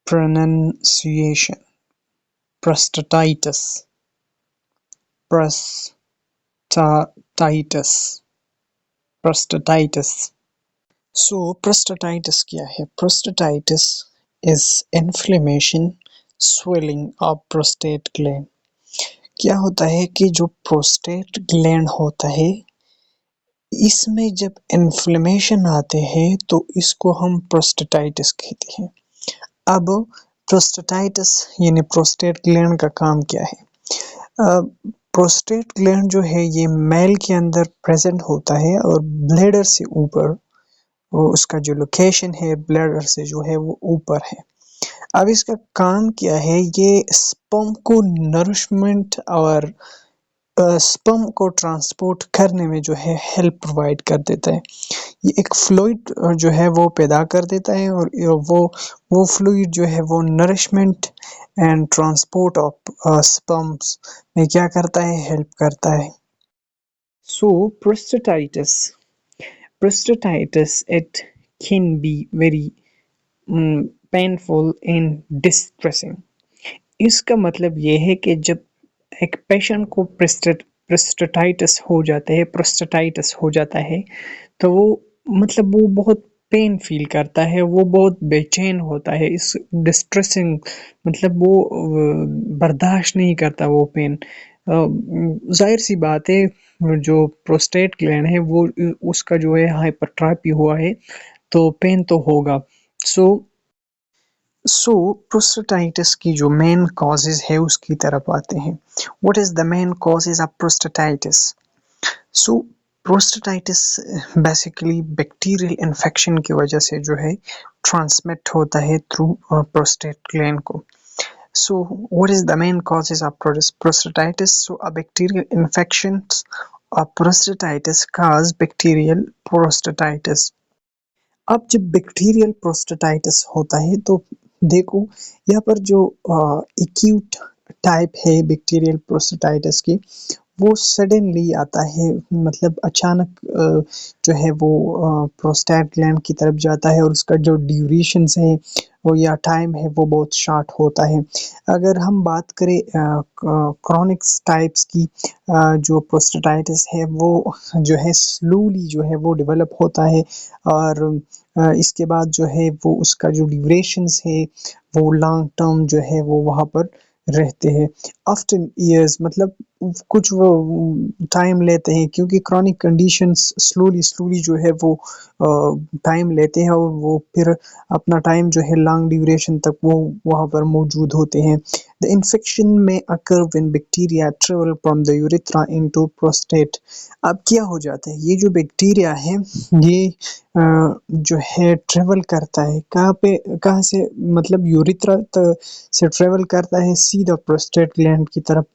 Pronunciation: prostatitis, prostatitis, prostatitis. So prostatitis क्या है? Prostatitis is inflammation, swelling of prostate gland. क्या होता है कि जो प्रोस्टेट ग्लैंड होता है, इसमें जब इन्फ्लेमेशन आते हैं तो इसको हम प्रोस्टेटाइटिस कहते हैं। अब प्रोस्टेटाइटिस यानी प्रोस्टेट ग्लैंड का काम क्या है? प्रोस्टेट ग्लैंड जो है ये मेल के अंदर प्रेजेंट होता है और ब्लैडर से ऊपर, वो उसका जो लोकेशन है ब्लैडर से जो है वो ऊपर है। अब इसका काम क्या है? ये स्पर्म को नरिशमेंट और स्पर्म को ट्रांसपोर्ट करने में जो है हेल्प प्रोवाइड कर देता है। ये एक फ्लूइड जो है वो पैदा कर देता है और वो फ्लूइड जो है वो nourishment and transport of sperms में क्या करता है? हेल्प करता है। सो prostatitis it can be very painful and distressing. इसका मतलब ये है कि जब एक पेशेंट को प्रोस्टेटाइटिस हो जाता है तो वो मतलब वो बहुत पेन फील करता है, वो बहुत बेचैन होता है। इस डिस्ट्रेसिंग मतलब वो बर्दाश्त नहीं करता वो पेन। जाहिर सी बात है, जो प्रोस्टेट ग्लैंड है वो उसका जो है हाइपरट्रॉफी हुआ है तो पेन तो होगा। सो प्रोस्टेटाइटिस की जो मेन कॉजेज है उसकी तरफ आते हैं। What is the main causes of prostatitis? So prostatitis basically bacterial infection की वजह से जो है ट्रांसमिट होता है थ्रू प्रोस्टेट ग्लैंड को। So what is the main causes of prostatitis? So a bacterial infections of prostatitis cause bacterial prostatitis. अब जब बैक्टीरियल प्रोस्टेटाइटिस होता है तो देखो यहाँ पर जो एक्यूट टाइप है बैक्टीरियल प्रोस्टेटाइटिस की, वो सडनली आता है, मतलब अचानक जो है वो प्रोस्टेट ग्लैंड की तरफ जाता है और उसका जो ड्यूरेशन है वो या टाइम है वो बहुत शॉर्ट होता है। अगर हम बात करें क्रॉनिक टाइप्स की, जो प्रोस्टेटाइटिस है वो जो है स्लोली जो है वो डेवलप होता है और इसके बाद जो है वो उसका जो ड्यूरेशंस है वो लॉन्ग टर्म जो है वो वहाँ पर रहते हैं। आफ्टर ईयर्स मतलब कुछ वो टाइम लेते हैं क्योंकि क्रॉनिक कंडीशंस स्लोली जो है वो टाइम लेते हैं और वो फिर अपना टाइम जो है लॉन्ग ड्यूरेशन तक वो वहाँ पर मौजूद होते हैं। द इन्फेक्शन में occur when bacteria travel from the urethra into prostate. अब क्या हो जाता है? ये जो बैक्टीरिया है ये जो है ट्रेवल करता है कहाँ से? मतलब यूरेथ्रा से ट्रेवल करता है सीधा प्रोस्टेट ग्लैंड की तरफ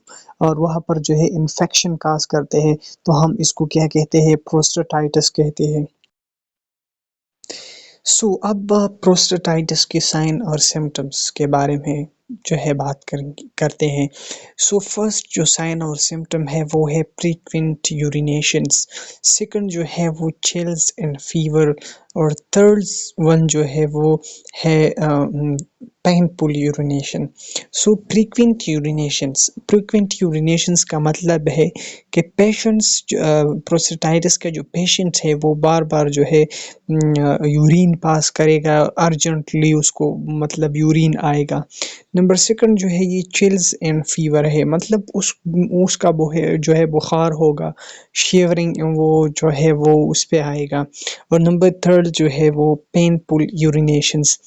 और वहाँ पर जो है इन्फेक्शन काज करते हैं, तो हम इसको क्या कहते हैं? प्रोस्टेटाइटिस कहते हैं। सो अब प्रोस्टेटाइटिस के साइन और सिम्टम्स के बारे में जो है बात करते हैं। सो फर्स्ट जो साइन और सिम्टम है वो है फ्रीक्वेंट यूरिनेशंस, सेकंड जो है वो चिल्स एंड फीवर और थर्ड वन जो है वो है पेनफुल यूरिनेशन। सो फ्रीक्वेंट यूरिनेशंस का मतलब है कि पेशेंट्स प्रोस्टेटाइटिस का जो पेशेंट है वो बार बार जो है यूरिन पास करेगा, अर्जेंटली उसको मतलब यूरिन आएगा। नंबर सेकंड जो है ये चिल्स एंड फीवर है, मतलब उसका वो है जो है बुखार होगा, शिवरिंग वो जो है वो उस पे आएगा। और नंबर थर्ड जो है वो पेनफुल यूरिनेशंस,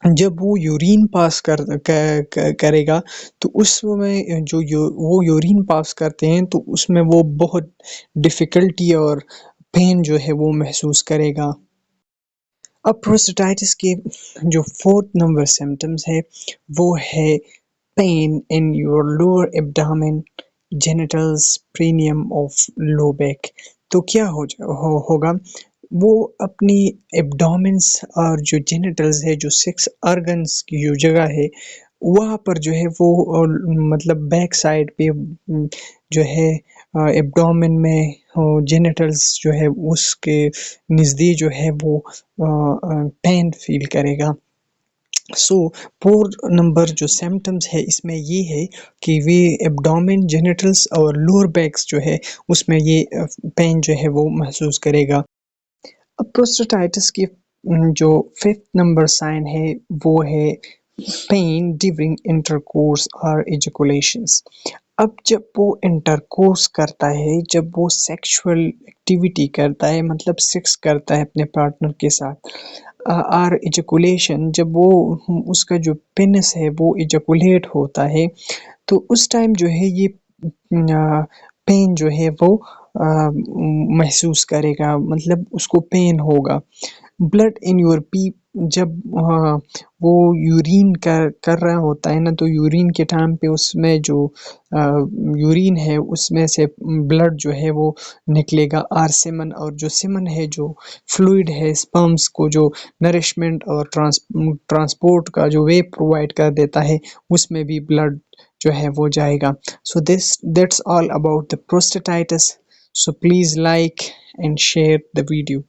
जब वो यूरिन पास करेगा तो उसमें वो यूरिन पास करते हैं तो उसमें वो बहुत डिफ़िकल्टी और पेन जो है वो महसूस करेगा। अब प्रोस्टेटाइटिस के जो फोर्थ नंबर सिम्टम्स है वो है pain in your lower abdomen, genitals, perineum of low back. तो क्या होगा? वो अपनी एब्डोमेन्स और जो जेनिटल्स है, जो सेक्स ऑर्गन्स की जो जगह है वहाँ पर जो है वो मतलब बैक साइड पे जो है एब्डोमेन में जेनिटल्स जो है उसके नज़दीक जो है वो पेन फील करेगा। سو پور نمبر جو سمٹمز ہے اس میں یہ ہے کہ وہ ایبڈومن جینیٹلس اور لور بیکس جو ہے اس میں یہ پین جو ہے وہ محسوس کرے گا. اب پروسٹیٹائٹس کی جو ففتھ نمبر سائن ہے وہ ہے پین ڈیورنگ انٹرکورس اور ایجوکولیشنس. اب جب وہ انٹرکورس کرتا ہے، جب وہ سیکشول ایکٹیویٹی کرتا ہے، مطلب سیکس کرتا ہے اپنے پارٹنر کے ساتھ، اور ایجوکولیشن جب وہ اس کا جو پینس ہے وہ ایجوکولیٹ ہوتا ہے، تو اس ٹائم جو ہے یہ پین جو ہے وہ محسوس کرے گا، مطلب اس کو پین ہوگا. بلڈ ان یور پی جب وہ یورین کر رہا ہوتا ہے نا، تو یورین کے ٹائم پہ اس میں جو یورین ہے اس میں سے بلڈ جو ہے وہ نکلے گا، اور سیمن، اور جو سیمن ہے جو فلوئڈ ہے اسپرمس کو جو نرشمنٹ اور ٹرانسپورٹ کا جو وے پرووائڈ کر دیتا ہے، اس میں بھی بلڈ جو ہے وہ جائے گا. So that's all about the prostatitis. So please like and share the video.